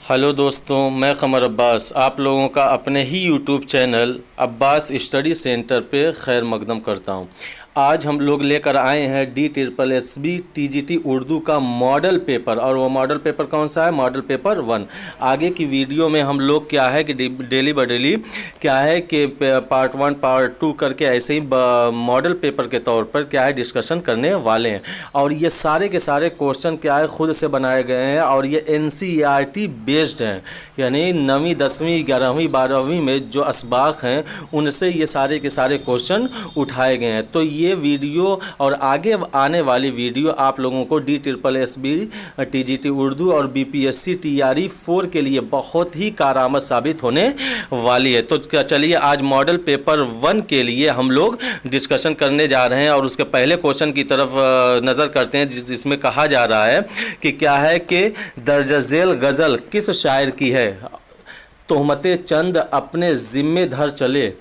Hello दोस्तों, मैं कमर अब्बास आप लोगों का अपने ही YouTube channel Abbas study centre पे खैर मकदम करता हूँ। आज हम लोग लेकर आए हैं DSSB TGT उर्दू का मॉडल पेपर। और वो मॉडल पेपर कौन सा है? Model paper 1। आगे की वीडियो में हम लोग क्या है कि डेली बाय डेली क्या है कि पार्ट 1 पार्ट 2 करके ऐसे ही मॉडल पेपर के तौर पर क्या है डिस्कशन करने वाले हैं। और ये सारे के सारे क्वेश्चन क्या है खुद से बनाए गए हैं और ये NCERT बेस्ड हैं, यानी 9वीं 10वीं 11वीं 12वीं में जो असबाक हैं उनसे ये सारे के सारे क्वेश्चन उठाए गए हैं। तो ये वीडियो और आगे आने वाली वीडियो आप लोगों को DSSB TGT उर्दू और BPSC TRE 4 के लिए बहुत ही कारआमद साबित होने वाली है। तो चलिए आज मॉडल पेपर 1 के लिए हम लोग डिस्कशन करने जा रहे हैं और उसके पहले क्वेश्चन की तरफ नज़र करते हैं जिसमें कहा जा रहा है कि क्या है कि दर्ज झेल गज़ल किस शायर की है? तोहमते चंद अपने ज़िम्मे धर चले,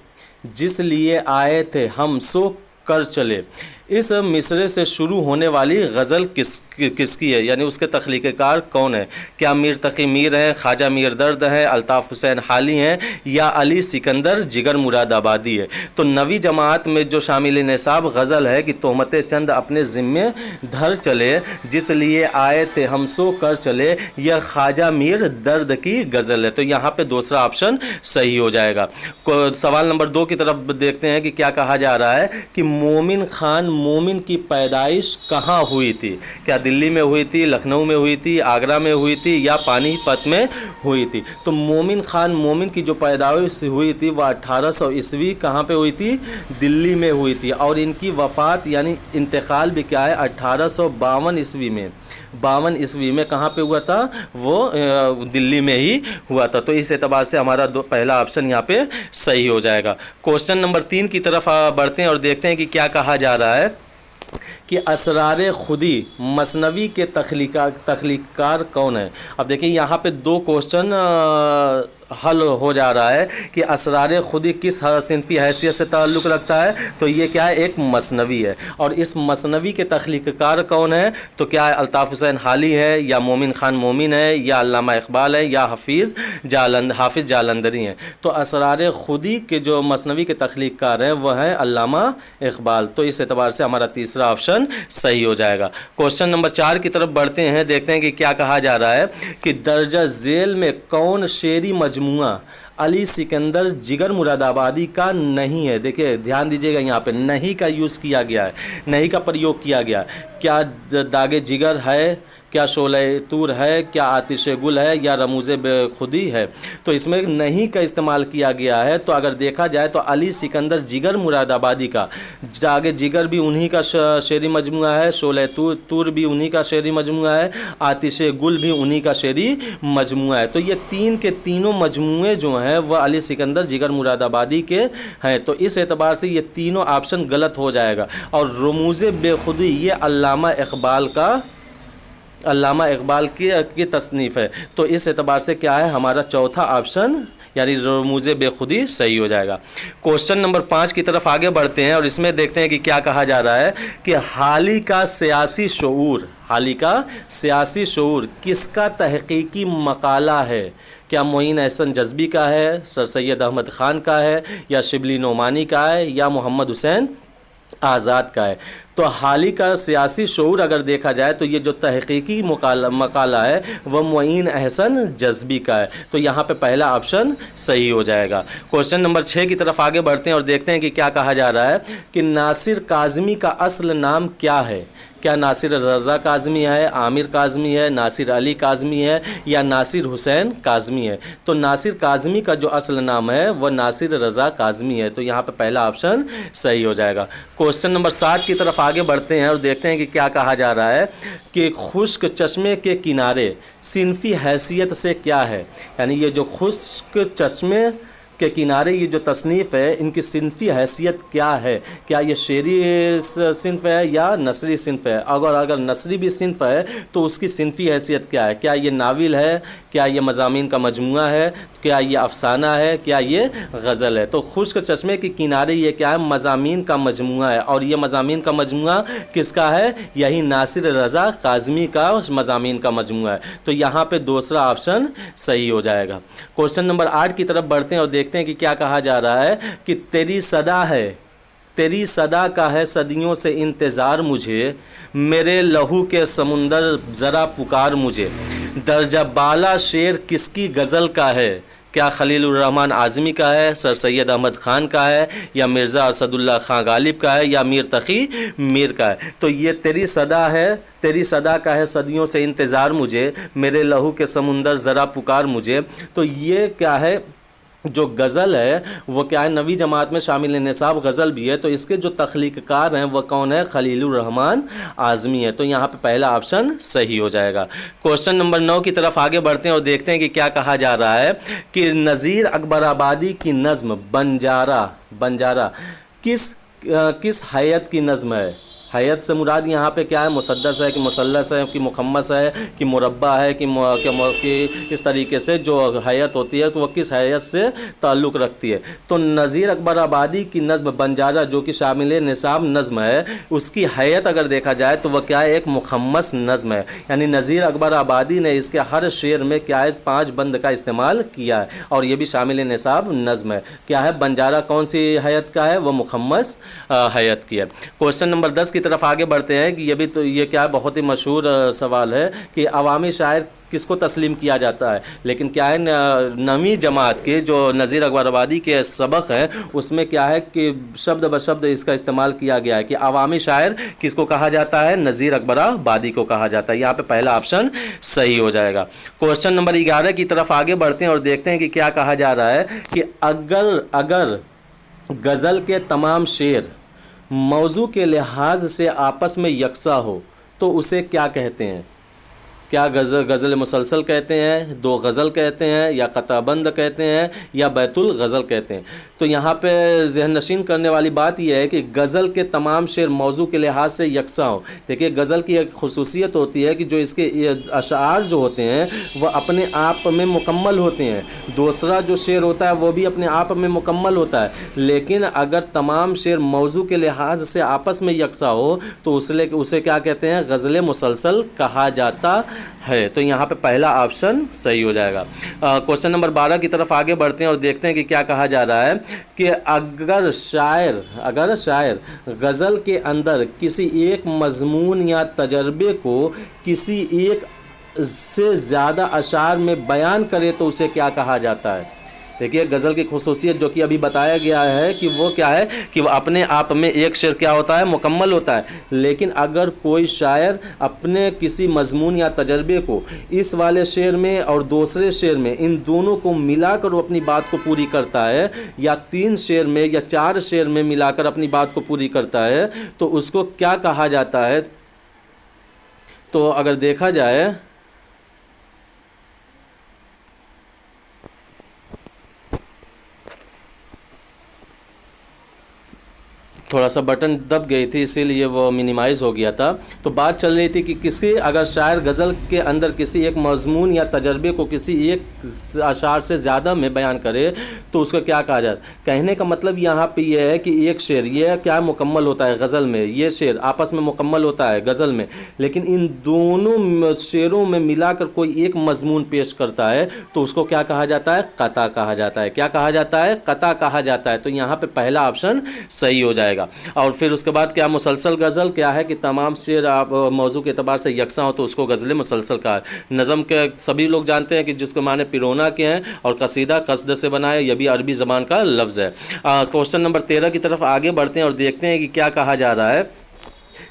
जिस लिए आए थे हम सो कर चले। इस मिसरे से शुरू होने वाली गज़ल किसकी है, यानी उसके तख्लीक़कार कौन है? क्या मीर तकी मीर हैं, ख्वाजा मीर दर्द हैं, अल्ताफ़ हुसैन हाली हैं या अली सिकंदर जिगर मुरादाबादी है? तो 9वीं जमात में जो शामिल निसाब गज़ल है कि तोहमत चंद अपने ज़िम्मे धर चले, जिस लिए आए थे हम सो कर चले, यह ख्वाजा मीर दर्द की गज़ल है। तो यहाँ पे दूसरा ऑप्शन सही हो जाएगा। सवाल नंबर 2 की तरफ देखते हैं कि क्या कहा जा रहा है कि मोमिन खान मोमिन की पैदाइश कहाँ हुई थी? क्या दिल्ली में हुई थी, लखनऊ में हुई थी, आगरा में हुई थी या पानीपत में हुई थी? तो मोमिन खान मोमिन की जो पैदाइश हुई थी वह 1800 ईस्वी कहाँ पे हुई थी? दिल्ली में हुई थी। और इनकी वफ़ात यानी इंतकाल भी क्या है 1852 ईस्वी में। 52 ईस्वी में कहाँ पे हुआ था? वो दिल्ली में ही हुआ था। तो इस एतबार से हमारा पहला ऑप्शन यहाँ पे सही हो जाएगा। क्वेश्चन नंबर 3 की तरफ बढ़ते हैं और देखते हैं कि क्या कहा जा रहा है कि असरार खुदी मसनवी के तख्लीकार कौन है? अब देखिए यहाँ पे 2 क्वेश्चन हल हो जा रहा है कि असरार खुदी किस सिनफी हैसियत से ताल्लुक़ रखता है। तो ये क्या है? एक मसनवी है। और इस मसनवी के तख्लीक़कार कौन है? तो क्या है? अल्ताफ़ हुसैन हाली है या मोमिन खान मोमिन है या अल्लामा इकबाल है या हाफिज़ जालंधरी हैं? तो असरार खुदी के जो मसनवी के तख्लीक़कार हैं वह हैं अल्लामा इकबाल। तो इस एतबार से हमारा तीसरा ऑप्शन सही हो जाएगा। क्वेश्चन नंबर 4 की तरफ बढ़ते हैं, देखते हैं कि क्या कहा जा रहा है कि दर्जा झेल में कौन शेरी मजमुआ अली सिकंदर जिगर मुरादाबादी का नहीं है? देखिए ध्यान दीजिएगा, यहाँ पे नहीं का यूज़ किया गया है, नहीं का प्रयोग किया गया। क्या दागे जिगर है, क्या शोले तूर है, क्या आतिश गुल है या रमूज़े बेखुदी है? तो इसमें नहीं का इस्तेमाल किया गया है। तो अगर देखा जाए तो अली सिकंदर जिगर मुरादाबादी का जागे जिगर भी उन्हीं का शेरी मजमुआ है, शोले तूर भी उन्हीं का शेरी मजमुआ है, आतिश गुल भी उन्हीं का शेरी मजमुआ है। तो ये 3 के तीनों मजमुए जो हैं वह अली सिकंदर जिगर मुरादाबादी के हैं। तो इस एतबार से ये तीनों ऑप्शन गलत हो जाएगा। और रमूज़े बेखुदी ये अल्लामा इकबाल की तसनीफ़ है। तो इस एतबार से क्या है? हमारा चौथा ऑप्शन यानी रमूज़े बेखुदी सही हो जाएगा। क्वेश्चन नंबर 5 की तरफ आगे बढ़ते हैं और इसमें देखते हैं कि क्या कहा जा रहा है कि हाली का सियासी शऊर किसका तहकीकी मकाला है? क्या मोइन एहसन जज़्बी का है, सर सैयद अहमद ख़ान का है या शिबली नोमानी का है या मोहम्मद हुसैन आज़ाद का है? तो हाली का सियासी शऊर अगर देखा जाए तो ये जो तहकीकी मकाला है वह मोइन एहसन जज़्बी का है। तो यहाँ पे पहला ऑप्शन सही हो जाएगा। क्वेश्चन नंबर 6 की तरफ आगे बढ़ते हैं और देखते हैं कि क्या कहा जा रहा है कि नासिर काज़मी का असल नाम क्या है? क्या नासिर रज़ा काज़मी है, आमिर काज़मी है, नासिर अली काज़मी है या नासिर हुसैन काज़मी है? तो नासिर काज़मी का जो असल नाम है वह नासिर रज़ा काज़मी है। तो यहाँ पे पहला ऑप्शन सही हो जाएगा। क्वेश्चन नंबर 7 की तरफ आगे बढ़ते हैं और देखते हैं कि क्या कहा जा रहा है कि खुश्क चश्मे के किनारे सिनफी हैसियत से क्या है? यानी ये जो खुश्क चश्मे के किनारे ये जो तसनीफ़ है इनकी सिनफ़ी हैसियत क्या है, क्या ये शेरी सिनफ़ है या नसरी सिनफ़ है, अगर नसरी भी सिनफ़ है तो उसकी सिनफ़ी हैसियत क्या है, क्या ये नाविल है, क्या ये मज़ामीन का मजमूआ है, क्या ये अफ़साना है, क्या ये गज़ल है। तो खुश्क चश्मे के किनारे ये क्या है, मज़ामीन का मजमूआ है। और ये मज़ामीन का मजमूआ किसका है, यही नासिर रज़ा काज़मी का मज़ामीन का मजमूआ है। तो यहाँ पे दूसरा ऑप्शन सही हो जाएगा। क्वेश्चन नंबर 8 की तरफ बढ़ते हैं और देखते हैं कि क्या कहा जा रहा है कि तेरी सदा है, तेरी सदा का है सदियों से इंतज़ार मुझे, मेरे लहू के समुंदर ज़रा पुकार मुझे। दर्जा बाला शेर किसकी गज़ल का है, क्या खलीलुर रहमान आज़मी का है, सर सैयद अहमद ख़ान का है, या मिर्ज़ा असदुल्ला ख़ान गालिब का है, या मीर तक़ी मीर का है। तो ये तेरी सदा है, तेरी सदा का है सदियों से इंतज़ार मुझे, मेरे लहू के समुंदर ज़रा पुकार मुझे। तो ये क्या है, जो गज़ल है वो क्या है, नवी जमात में शामिल निसाब गज़ल भी है। तो इसके जो तख्लीक़कार हैं वो कौन है, खलीलुर रहमान आज़मी है। तो यहाँ पे पहला ऑप्शन सही हो जाएगा। क्वेश्चन नंबर 9 की तरफ आगे बढ़ते हैं और देखते हैं कि क्या कहा जा रहा है कि नज़ीर अकबराबादी की नज़्म बंजारा किस हैयत की नज़्म है। हैयत से मुराद यहाँ पे क्या है, मुसद्दस है कि मुसल्लस है कि मुखम्मस है कि मुरब्बा है कि इस तरीके से जो हैयत होती है तो वह किस हैयत से ताल्लुक़ रखती है। तो नज़ीर अकबर आबादी की नज़्म बंजारा जो कि शामिल निसाब नज़्म है, उसकी हैयत अगर देखा जाए तो वह क्या है, एक मुखम्मस नज़्म है। यानी नज़ीर अकबर आबादी ने इसके हर शेर में क्या है, 5 बंद का इस्तेमाल किया है और ये भी शामिल निसाब नज़्म है। क्या है, बंजारा कौन सी हैयत का है, वह मुखम्मस हैयत की है। क्वेश्चन नंबर 10 की तरफ आगे बढ़ते हैं कि ये क्या है, बहुत ही मशहूर सवाल है कि अवामी शायर किसको तस्लीम किया जाता है। लेकिन क्या है, नवी जमात के जो नज़ीर अकबराबादी के सबक हैं उसमें क्या है कि शब्द ब शब्द इसका इस्तेमाल किया गया है कि अवामी शायर किसको कहा जाता है, नज़ीर अकबराबादी को कहा जाता है। यहाँ पे पहला ऑप्शन सही हो जाएगा। क्वेश्चन नंबर 11 की तरफ आगे बढ़ते हैं और देखते हैं कि क्या कहा जा रहा है कि अगर गज़ल के तमाम शेर मौजू के लिहाज से आपस में यकसा हो तो उसे क्या कहते हैं। क्या गज़ल मुसलसल कहते हैं, दो गज़ल कहते हैं, या क़ताबंद कहते हैं, या बैतुल गज़ल कहते हैं। तो यहाँ पे ज़हन नशीन करने वाली बात यह है कि गज़ल के तमाम शेर मौजू के लिहाज से यकसा हो। देखिए, गज़ल की एक खुसूसियत होती है कि जो इसके अशार जो होते हैं वह अपने आप में मुकम्मल होते हैं। दूसरा जो शेर होता है वो भी अपने आप में मुकम्मल होता है, लेकिन अगर तमाम शेर मौजू के लिहाज से आपस में यकसा हो तो उसे क्या कहते हैं, गज़ल मुसलसल कहा जाता है। तो यहाँ पे पहला ऑप्शन सही हो जाएगा। क्वेश्चन नंबर 12 की तरफ आगे बढ़ते हैं और देखते हैं कि क्या कहा जा रहा है कि अगर शायर गज़ल के अंदर किसी एक मज़मून या तजर्बे को किसी एक से ज़्यादा अशार में बयान करे तो उसे क्या कहा जाता है। देखिए, गज़ल की खुसूसियत जो कि अभी बताया गया है कि वो क्या है कि वो अपने आप में एक शेर क्या होता है, मुकम्मल होता है। लेकिन अगर कोई शायर अपने किसी मजमून या तजर्बे को इस वाले शेर में और दूसरे शेर में, इन दोनों को मिलाकर वो अपनी बात को पूरी करता है, या 3 शेर में या 4 शेर में मिलाकर अपनी बात को पूरी करता है, तो उसको क्या कहा जाता है। तो अगर देखा जाए थोड़ा सा बटन दब गई थी इसीलिए वो मिनिमाइज़ हो गया था। तो बात चल रही थी कि किसी अगर शायर गज़ल के अंदर किसी एक मजमून या तजर्बे को किसी एक अशार से ज़्यादा में बयान करे तो उसको क्या कहा जाता है। कहने का मतलब यहाँ पे ये है कि एक शेर ये क्या मुकम्मल होता है गज़ल में, ये शेर आपस में मुकम्मल होता है गज़ल में, लेकिन इन दोनों शेरों में मिलाकर कोई एक मजमून पेश करता है तो उसको क्या कहा जाता है, क़ता कहा जाता है। क्या कहा जाता है, क़ता कहा जाता है। तो यहाँ पे पहला ऑप्शन सही हो जाएगा। और फिर उसके बाद क्या, मुसलसल गज़ल क्या है कि तमाम शेर आप मौजू के अतबार से यकसा हो तो उसको गज़ल मुसलसल का है। नज़म के सभी लोग जानते हैं कि जिसको माने पिरोना के हैं, और कसीदा कसद से बना है, यह भी अरबी ज़बान का लफ्ज़ है। क्वेश्चन नंबर 13 की तरफ आगे बढ़ते हैं और देखते हैं कि क्या कहा जा रहा है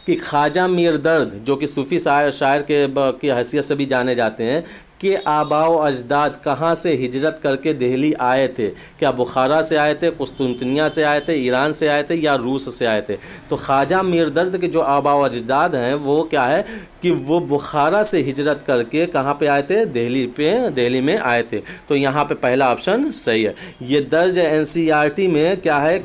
कि ख्वाजा मीर दर्द जो कि सूफ़ी शायर की हैसियत से भी जाने जाते हैं, के आबाओ अजदाद कहाँ से हिजरत करके दिल्ली आए थे? क्या बुखारा से आए थे, कुस्तुनतनिया से आए थे, ईरान से आए थे या रूस से आए थे? तो ख्वाजा मीर दर्द के जो आबाओ अजदाद हैं वो क्या है कि वो बुखारा से हिजरत करके कहाँ पे आए थे? दिल्ली में आए थे। तो यहाँ पे पहला ऑप्शन सही है। ये दर्ज एनसीईआरटी में क्या है,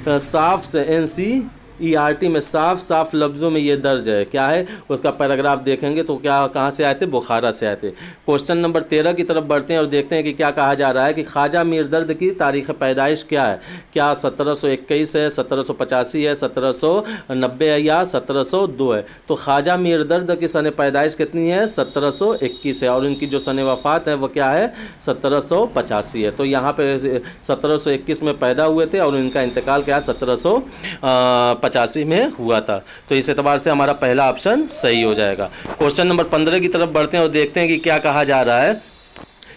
साफ से एनसीईआरटी में साफ साफ लफ्ज़ों में ये दर्ज है। क्या है उसका पैराग्राफ देखेंगे तो क्या कहाँ से आए थे? बुखारा से आए थे। क्वेश्चन नंबर 13 की तरफ बढ़ते हैं और देखते हैं कि क्या कहा जा रहा है कि ख्वाजा मीर दर्द की तारीख़ पैदाइश क्या है? क्या 1721 है, 1785 है, 1790 है या 1702 है? तो ख्वाजा मीर दर्द की सन पैदाइश कितनी है? 1721 है और इनकी जो सन वफ़ात है वो क्या है? 1785 है। तो यहाँ पे 1721 में पैदा हुए थे और इनका इंतकाल क्या है? 1785 में हुआ था। तो इस एतबार से हमारा पहला ऑप्शन सही हो जाएगा। क्वेश्चन नंबर 15 की तरफ बढ़ते हैं और देखते हैं कि क्या कहा जा रहा है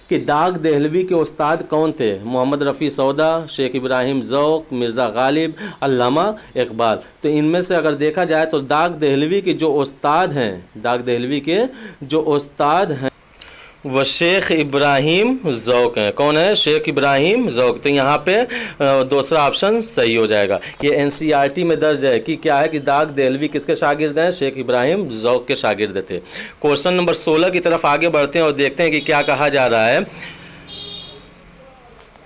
कि दाग देहलवी के उस्ताद कौन थे? मोहम्मद रफ़ी सौदा, शेख इब्राहिम ज़ौक़, मिर्ज़ा गालिब, अल्लामा इकबाल। तो इनमें से अगर देखा जाए तो दाग देहलवी के जो उस्ताद हैं वह शेख इब्राहिम ज़ौक़ हैं। कौन है? शेख इब्राहिम ज़ौक़। तो यहाँ पे दूसरा ऑप्शन सही हो जाएगा। ये एनसीईआरटी में दर्ज है कि क्या है कि दाग देहलवी किसके शागिर्द हैं? शेख इब्राहिम ज़ौक़ के शागिर्द थे। क्वेश्चन नंबर 16 की तरफ आगे बढ़ते हैं और देखते हैं कि क्या कहा जा रहा है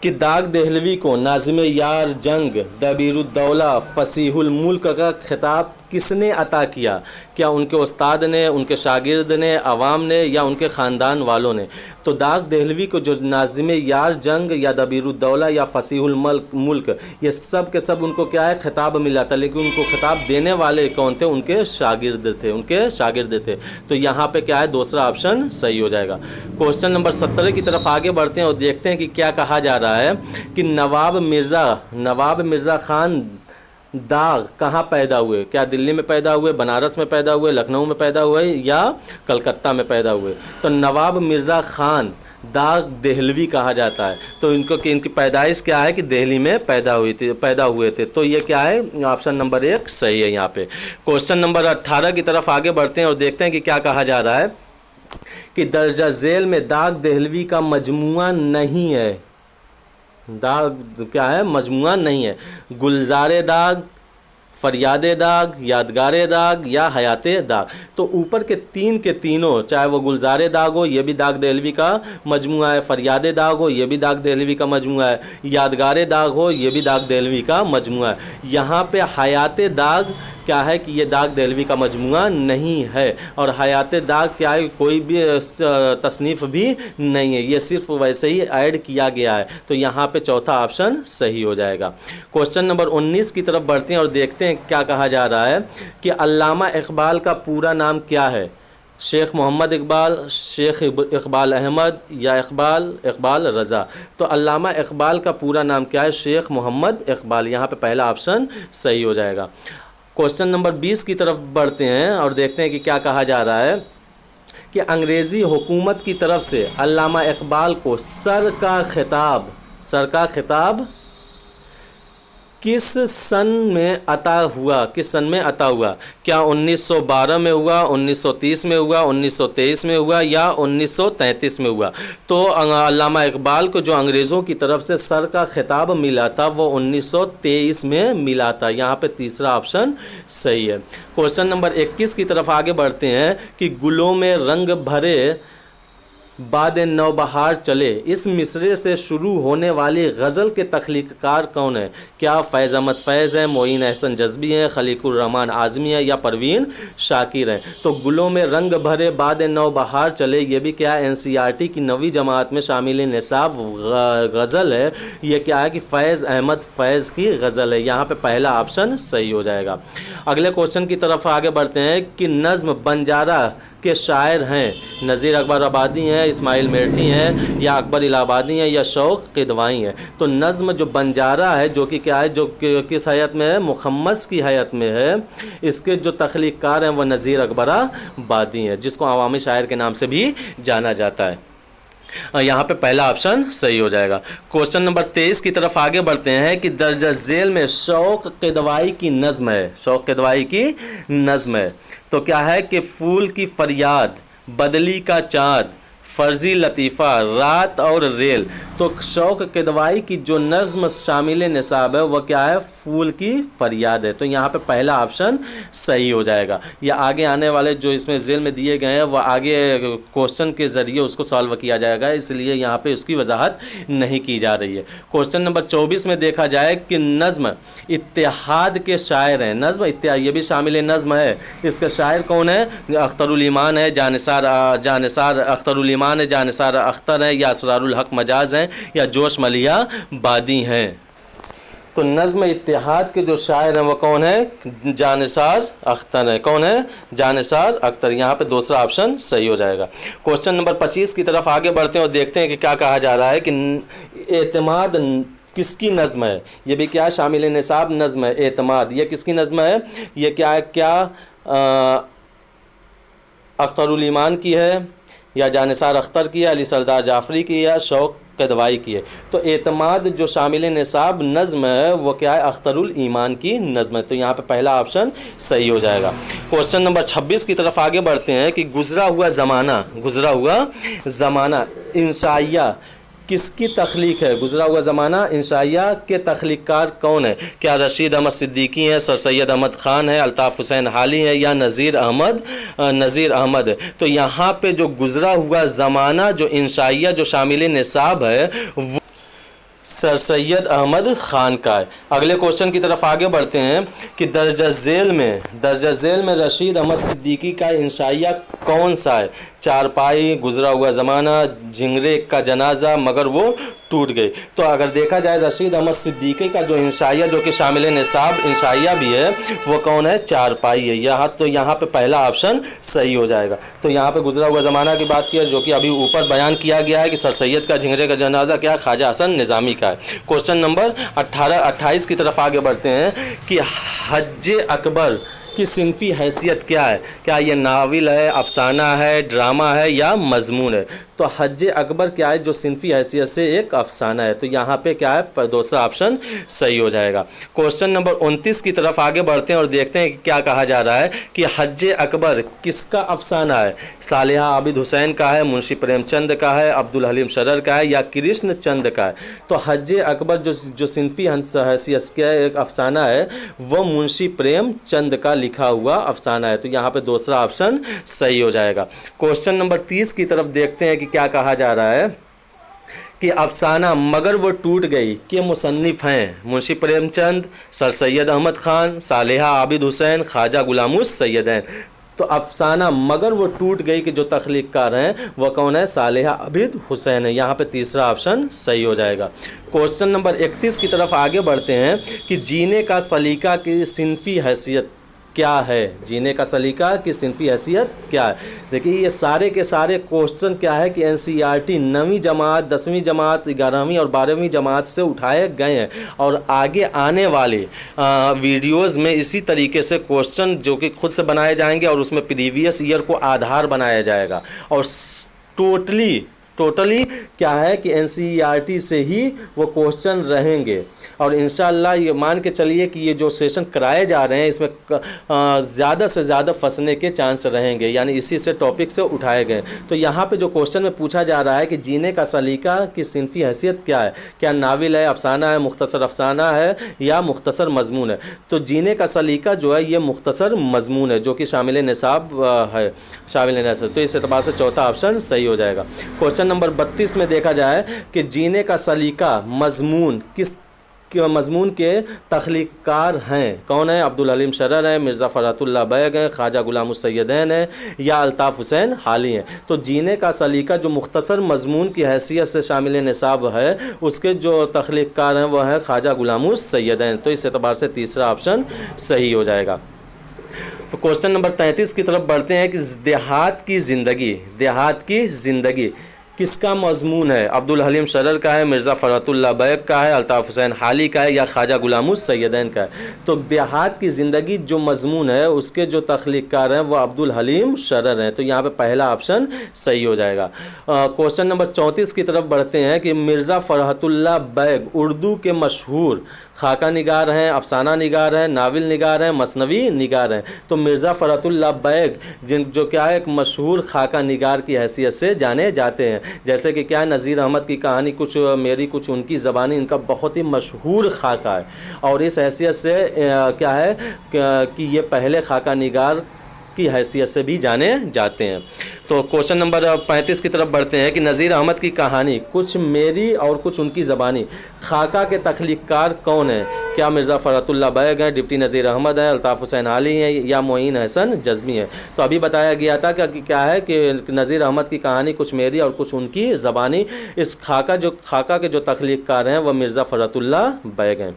कि दाग देहलवी को नाज़िम यार जंग, दबीरुद्दौला, फसीहुल मुल्क का खिताब किसने अता किया? क्या उनके उस्ताद ने, उनके शागिर्द ने, अवाम ने या उनके ख़ानदान वालों ने? तो दाग देहलवी को जो नाज़िम यार जंग या दबीरुद्दौला या फसीहुल मुल्क ये सब के सब उनको क्या है? खिताब मिला था, लेकिन उनको खिताब देने वाले कौन थे? उनके शागिर्द थे। तो यहाँ पे क्या है? दूसरा ऑप्शन सही हो जाएगा। क्वेश्चन नंबर 17 की तरफ आगे बढ़ते हैं और देखते हैं कि क्या कहा जा रहा है कि नवाब मिर्ज़ा ख़ान दाग कहाँ पैदा हुए? क्या दिल्ली में पैदा हुए, बनारस में पैदा हुए, लखनऊ में पैदा हुए या कलकत्ता में पैदा हुए? तो नवाब मिर्ज़ा ख़ान दाग देहलवी कहा जाता है। तो इनकी पैदाइश क्या है कि दिल्ली में पैदा हुए थे। तो ये क्या है? ऑप्शन नंबर 1 सही है यहाँ पे। क्वेश्चन नंबर 18 की तरफ आगे बढ़ते हैं और देखते हैं कि क्या कहा जा रहा है कि दर्जा झेल में दाग देहलवी का मजमुआ नहीं है। दाग क्या है? मजमुआ नहीं है। गुलजारे दाग, फरियादे दाग, यादगारे दाग या हयाते दाग। तो ऊपर के तीनों, चाहे वो गुलजारे दाग हो ये भी दाग देहलवी का मजमुआ है, फरियादे दाग हो ये भी दाग देहलवी का मजमुआ है, यादगारे दाग हो ये भी दाग देहलवी का मजमुआ है। यहाँ पे हयाते दाग क्या है कि ये दाग देहलवी का मजमुआ नहीं है और हयाते दाग क्या है? कोई भी तसनीफ़ भी नहीं है, ये सिर्फ वैसे ही ऐड किया गया है। तो यहाँ पे चौथा ऑप्शन सही हो जाएगा। क्वेश्चन नंबर 19 की तरफ बढ़ते हैं और देखते हैं क्या कहा जा रहा है कि अल्लामा इकबाल का पूरा नाम क्या है? शेख मोहम्मद इकबाल, शेख इकबाल अहमद या इकबाल रज़ा। तो अल्लामा इकबाल का पूरा नाम क्या है? शेख मोहम्मद इकबाल। यहाँ पे पहला ऑप्शन सही हो जाएगा। क्वेश्चन नंबर 20 की तरफ बढ़ते हैं और देखते हैं कि क्या कहा जा रहा है कि अंग्रेज़ी हुकूमत की तरफ से अल्लामा इकबाल को सर का खिताब किस सन में अता हुआ? क्या 1912 में हुआ, 1930 में हुआ, 1923 में हुआ या 1933 में हुआ? तो अल्लामा इकबाल को जो अंग्रेज़ों की तरफ से सर का खिताब मिला था वो 1923 में मिला था। यहाँ पे तीसरा ऑप्शन सही है। क्वेश्चन नंबर 21 की तरफ आगे बढ़ते हैं कि गुलों में रंग भरे बाद नौबहार चले, इस मिसरे से शुरू होने वाली गज़ल के तख्लीक़कार कौन है? क्या फैज़ अहमद फैज़ हैं, मोइन अहसन जज़्बी हैं, खलीकुर रहमान आज़मी है या परवीन शाकिर हैं? तो गुलों में रंग भरे बाद नौबहार चले ये भी क्या है? एनसीईआरटी की 9वीं जमात में शामिल निसाब गज़ल है। ये क्या है कि फैज़ अहमद फैज़ की गज़ल है। यहाँ पे पहला ऑप्शन सही हो जाएगा। अगले क्वेश्चन की तरफ आगे बढ़ते हैं कि नज़्म बंजारा के शायर हैं नज़ीर अकबर आबादी हैं, इस्माइल मेरठी हैं या अकबर इलाहाबादी हैं या शौक़ किदवाई हैं? तो नज़्म जो बंजारा है जो कि क्या है, जो किस हैत में है? मुखम्मस की हैत में है। इसके जो तख्लीक़कार हैं वह नज़ीर अकबर आबादी हैं जिसको अवामी शायर के नाम से भी जाना जाता है। यहाँ पे पहला ऑप्शन सही हो जाएगा। क्वेश्चन नंबर 23 की तरफ आगे बढ़ते हैं कि दर्जा झेल में शौक़ किदवाई की नज़्म है। तो क्या है कि फूल की फरियाद, बदली का चाँद, फर्जी लतीफ़ा, रात और रेल। तो शौक किदवाई की जो नज़्म शामिल निसाब है वह क्या है? फूल की फरियाद है। तो यहाँ पे पहला ऑप्शन सही हो जाएगा। या आगे आने वाले जो इसमें ज़ेल में दिए गए हैं वह आगे क्वेश्चन के ज़रिए उसको सॉल्व किया जाएगा, इसलिए यहाँ पे उसकी वजाहत नहीं की जा रही है। क्वेश्चन नंबर 24 में देखा जाए कि नज़्म इत्तेहाद के शायर हैं। नज़्म इत्तेहाद ये भी शामिल नज़्म है, इसका शायर कौन है? अख्तरुल ईमान है, जानिसार अख्तरुल ईमान है, जानिसार अख्तर है, या असरारुल हक मजाज हैं, या जोश मलिया बादी हैं। तो नज़्म इत्तेहाद के जो शायर हैं वो कौन है? जानिसार अख्तर है। कौन है? जानिसार अख्तर। यहाँ पे दूसरा ऑप्शन सही हो जाएगा। क्वेश्चन नंबर 25 की तरफ आगे बढ़ते हैं और देखते हैं कि क्या कहा जा रहा है कि एतमाद किसकी नज़्म है? ये भी क्या शामिल निसाब नज़्म है? एतमाद ये किसकी नज़्म है? ये क्या है? क्या अख्तरुल ईमान की है, या जानिसार अख्तर की है, अली सरदार जाफरी की, या शौक किदवाई की है? तो एतमाद जो शामिल निसाब नज़्म है वो क्या है? अख्तरुल ईमान की नज़्म है। तो यहाँ पे पहला ऑप्शन सही हो जाएगा। क्वेश्चन नंबर 26 की तरफ आगे बढ़ते हैं कि गुज़रा हुआ ज़माना इंशाइया किसकी तख्लीक है? गुज़रा हुआ ज़माना इंशाइया के तख्लीकार कौन है? क्या रशीद अहमद सिद्दीकी हैं, सर सैयद अहमद ख़ान है, अल्ताफ़ हुसैन हाली है, या नज़ीर अहमद है? तो यहाँ पे जो गुज़रा हुआ ज़माना जो इंशाइया जो शामिल निसाब है वो सर सैयद अहमद ख़ान का है। अगले क्वेश्चन की तरफ आगे बढ़ते हैं कि दर्जा झेल में रशीद अहमद सिद्दीकी का इंशाइया कौन सा है? चारपाई, गुज़रा हुआ ज़माना, झिंगरे का जनाजा, मगर वो टूट गई। तो अगर देखा जाए रशीद अहमद सिद्दीकी का जो इंशाइया जो कि शामिल निसाब इंशाइया भी है वो कौन है? चारपाई है। यहाँ पे पहला ऑप्शन सही हो जाएगा। तो यहाँ पे गुज़रा हुआ ज़माना की बात की है जो कि अभी ऊपर बयान किया गया है कि सर सैयद का झिंगरे का जनाजा क्या? ख्वाजा हसन निज़ामी का है। क्वेश्चन नंबर 28 की तरफ आगे बढ़ते हैं कि हज्जे अकबर की सिनफी हैसियत क्या है? क्या ये नावल है, अफसाना है, ड्रामा है, या मजमून है? तो हज्जे अकबर क्या है? जो सिनफी हैसियत से एक अफसाना है। तो यहाँ पे क्या है? दूसरा ऑप्शन सही हो जाएगा। क्वेश्चन नंबर 29 की तरफ आगे बढ़ते हैं और देखते हैं कि क्या कहा जा रहा है कि हज्जे अकबर किसका अफसाना है? सालिहा आबिद हुसैन का है, मुंशी प्रेमचंद का है, अब्दुल हलीम शरर का है, या कृष्ण चंद का है? तो हज्जे अकबर जो सिनफी हैसियत का एक अफसाना है वो मुंशी प्रेमचंद का लिखा हुआ अफसाना है। तो यहाँ पे दूसरा ऑप्शन सही हो जाएगा। क्वेश्चन नंबर 30 की तरफ देखते हैं कि क्या कहा जा रहा है कि अफसाना मगर वो टूट गई के मुसन्निफ हैं? मुंशी प्रेमचंद, सर सैयद अहमद ख़ान, सालिहा आबिद हुसैन, ख्वाजा गुलामुस सैयदैन। तो अफसाना मगर वो टूट गई के जो तख्लीक़कार हैं वह कौन है? सालिहा आबिद हुसैन है। यहाँ पे तीसरा ऑप्शन सही हो जाएगा। क्वेश्चन नंबर 31 की तरफ आगे बढ़ते हैं कि जीने का सलीका की सिनफी हैसियत क्या है? जीने का सलीका की सिनफी हैसियत क्या है? देखिए ये सारे के सारे क्वेश्चन क्या है कि एनसीईआरटी 9वीं जमात, 10वीं जमात, 11वीं और 12वीं जमात से उठाए गए हैं और आगे आने वाले वीडियोस में इसी तरीके से क्वेश्चन जो कि खुद से बनाए जाएंगे और उसमें प्रीवियस ईयर को आधार बनाया जाएगा और टोटली क्या है कि एनसीईआरटी से ही वो क्वेश्चन रहेंगे। और इंशाअल्लाह ये मान के चलिए कि ये जो सेशन कराए जा रहे हैं इसमें ज़्यादा से ज़्यादा फंसने के चांस रहेंगे, यानी इसी से टॉपिक से उठाए गए। तो यहाँ पे जो क्वेश्चन में पूछा जा रहा है कि जीने का सलीका की सिनफी हैसियत क्या है? क्या नाविल है, अफसाना है, मुख्तसर अफसाना है, या मुख्तसर मजमून है? तो जीने का सलीका जो है ये मुख्तसर मजमून है जो कि शामिल निसाब है, शामिल निसाब। तो इस एतबार से चौथा ऑप्शन सही हो जाएगा। क्वेश्चन नंबर 32 में देखा जाए कि जीने का सलीका मजमून के तख्लीक़कार हैं? कौन है? अब्दुल हलीम शरर है, मिर्ज़ा फ़रातुल्लाह बैग हैं, ख्वाजा गुलामुस सैयदैन है, या अल्ताफ़ हुसैन हाली हैं? तो जीने का सलीका जो मुख्तसर मजमून की हैसियत से शामिल निसाब है उसके जो तख्लीक़कार हैं वह है ख्वाजा गुलामुस सैयदैन। तो इस एतबार से तीसरा ऑप्शन सही हो जाएगा। तो क्वेश्चन नंबर 33 की तरफ बढ़ते हैं कि देहात की ज़िंदगी किसका मजमून है? अब्दुल हलीम शरर का है, मिर्ज़ा फ़रहतुल्लाह बैग का है, अल्ताफ़ हुसैन हाली का है या ख्वाजा गुलामुस सैयदैन का है? तो देहात की ज़िंदगी जो मजमून है उसके जो तख्लीक़कार हैं वो अब्दुल हलीम शरर हैं। तो यहाँ पे पहला ऑप्शन सही हो जाएगा। क्वेश्चन नंबर 34 की तरफ बढ़ते हैं कि मिर्ज़ा फ़रहतुल्लाह बैग उर्दू के मशहूर खाका निगार हैं, अफसाना निगार हैं, नावल निगार हैं, मसनवी निगार हैं। तो मिर्ज़ा फ़रहतुल्लाह बैग जो क्या है एक मशहूर खाका निगार की हैसियत से जाने जाते हैं। जैसे कि क्या है नज़ीर अहमद की कहानी कुछ मेरी कुछ उनकी ज़बानी, इनका बहुत ही मशहूर खाका है और इस हैसियत से क्या है कि ये पहले खाका निगार की हैसियत से भी जाने जाते हैं। तो क्वेश्चन नंबर 35 की तरफ बढ़ते हैं कि नज़ीर अहमद की कहानी कुछ मेरी और कुछ उनकी ज़बानी खाका के तख्लीक़कार कौन है? क्या मिर्ज़ा फ़रहतुल्लाह बैग हैं, डिप्टी नज़ीर अहमद हैं, अल्ताफ़ हुसैन हाली हैं या मोइन हसन जज़मी है? तो अभी बताया गया था कि क्या है कि नज़ीर अहमद की कहानी कुछ मेरी और कुछ उनकी ज़बानी, इस खाका के जो तख्लीक़कार हैं वह मिर्ज़ा फ़रहतुल्लाह बैग हैं।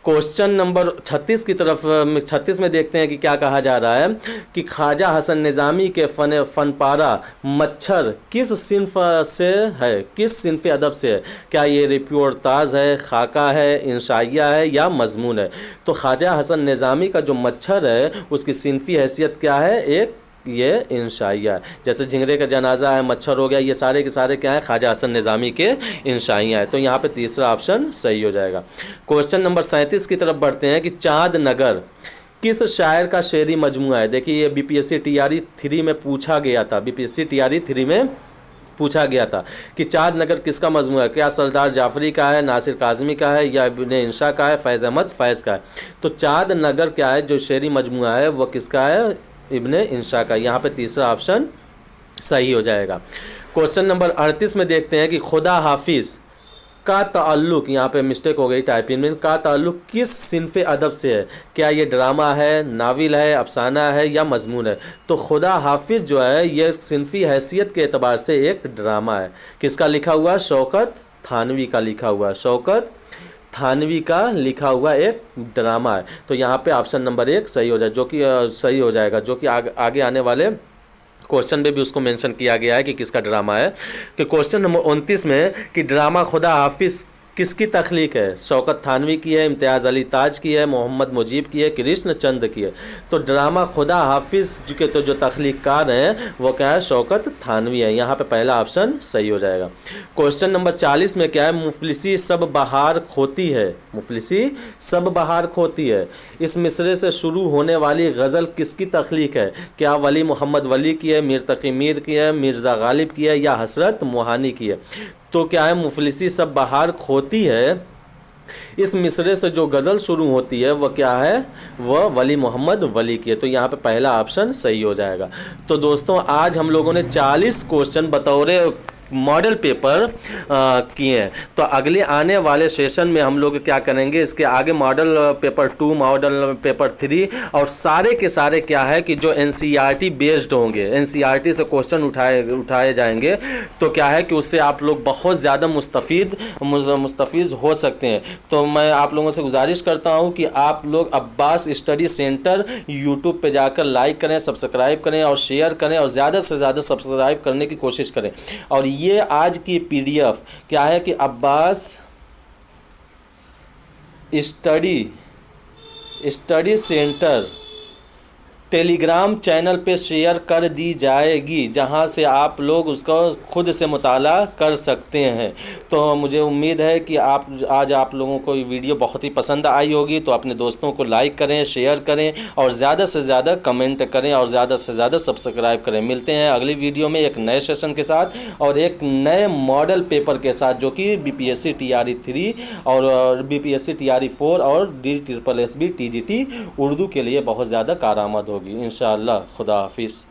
क्वेश्चन नंबर 36 की तरफ 36 में देखते हैं कि क्या कहा जा रहा है कि ख्वाजा हसन निज़ामी के फनपारा मच्छर किस सिन्फ से है, किस सिन्फ अदब से है? क्या ये रिपोर्टाज है, खाका है, इंशाइया है या मजमून है? तो ख्वाजा हसन निज़ामी का जो मच्छर है उसकी सिन्फी हैसियत क्या है? एक ये इंशाइया है। जैसे झिंगरे का जनाजा है, मच्छर हो गया, ये सारे के सारे क्या है? ख्वाजा हसन निज़ामी के इंशाइया है। तो यहाँ पे तीसरा ऑप्शन सही हो जाएगा। क्वेश्चन नंबर 37 की तरफ बढ़ते हैं कि चाँद नगर किस शायर का शेरी मजमूआ है? देखिए ये बीपीएससी टीआरई 3 में पूछा गया था, बीपीएससी टीआरई 3 में पूछा गया था कि चाँद नगर किसका मजमूआ है? क्या सरदार जाफरी का है, नासिर काज़मी का है या इब्ने इंशा का है, फैज़ अहमद फैज़ का है? तो चाँद नगर क्या है जो शेरी मजमूआ है वो किसका है? इब्ने इंशा का। यहाँ पे तीसरा ऑप्शन सही हो जाएगा। क्वेश्चन नंबर 38 में देखते हैं कि खुदा हाफिज़ का ताल्लुक़, यहाँ पे मिस्टेक हो गई टाइपिंग में, का ताल्लुक़ किस सिन्फ़ अदब से है? क्या ये ड्रामा है, नावल है, अफसाना है या मजमून है? तो खुदा हाफिज़ जो है ये सिन्फ़ी हैसियत के एतबार से एक ड्रामा है। किसका लिखा हुआ? शौकत थानवी का लिखा हुआ, शौकत थानवी का लिखा हुआ एक ड्रामा है। तो यहाँ पे ऑप्शन नंबर 1 सही हो जाए, जो कि सही हो जाएगा, जो कि आगे आने वाले क्वेश्चन में भी उसको मेंशन किया गया है कि किसका ड्रामा है। कि क्वेश्चन नंबर 29 में कि ड्रामा खुदा हाफिज़ किसकी तख्लीक है? शौकत थानवी की है, इम्तियाज़ अली ताज की है, मोहम्मद मुजीब की है, कृष्ण चंद की है? तो ड्रामा खुदा हाफिज़ के तो जो तख्लीक़कार हैं वो क्या है? शौकत थानवी है। यहाँ पे पहला ऑप्शन सही हो जाएगा। क्वेश्चन नंबर 40 में क्या है? मुफलिसी सब बहार खोती है, मुफलिसी सब बहार खोती है, इस मिसरे से शुरू होने वाली गज़ल किसकी तख्लीक है? क्या वली मोहम्मद वली की है, मीर तकी मीर की है, मिर्ज़ा गालिब की है या हसरत मोहानी की है? तो क्या है? मुफलिसी सब बहार खोती है, इस मिसरे से जो गज़ल शुरू होती है वह क्या है? वह वली मोहम्मद वली की है। तो यहाँ पे पहला ऑप्शन सही हो जाएगा। तो दोस्तों आज हम लोगों ने 40 क्वेश्चन बतौर मॉडल पेपर किए हैं। तो अगले आने वाले सेशन में हम लोग क्या करेंगे, इसके आगे मॉडल पेपर 2, मॉडल पेपर 3 और सारे के सारे क्या है कि जो एनसीईआरटी बेस्ड होंगे, एनसीईआरटी से क्वेश्चन उठाए जाएंगे। तो क्या है कि उससे आप लोग बहुत ज़्यादा मुस्तफ़ीज़ हो सकते हैं। तो मैं आप लोगों से गुजारिश करता हूं कि आप लोग अब्बास स्टडी सेंटर यूट्यूब पे जाकर लाइक करें, सब्सक्राइब करें और शेयर करें और ज़्यादा से ज़्यादा सब्सक्राइब करने की कोशिश करें। और ये आज की पीडीएफ क्या है कि Abbas study centre Telegram channel पे शेयर कर दी जाएगी, जहां से आप लोग उसको खुद से मुताला कर सकते हैं। तो मुझे उम्मीद है कि आज आप लोगों को ये वीडियो बहुत ही पसंद आई होगी। तो अपने दोस्तों को लाइक करें, शेयर करें और ज़्यादा से ज़्यादा कमेंट करें और ज़्यादा से ज़्यादा सब्सक्राइब करें। मिलते हैं अगली वीडियो में एक नए सेशन के साथ और एक नए मॉडल पेपर के साथ, जो कि बीपीएससी टीआरई 3 और बीपीएससी टीआरई 4 और DSSB TGT उर्दू के लिए बहुत ज़्यादा कारआमद होगी इंशाअल्लाह। खुदा हाफिज़।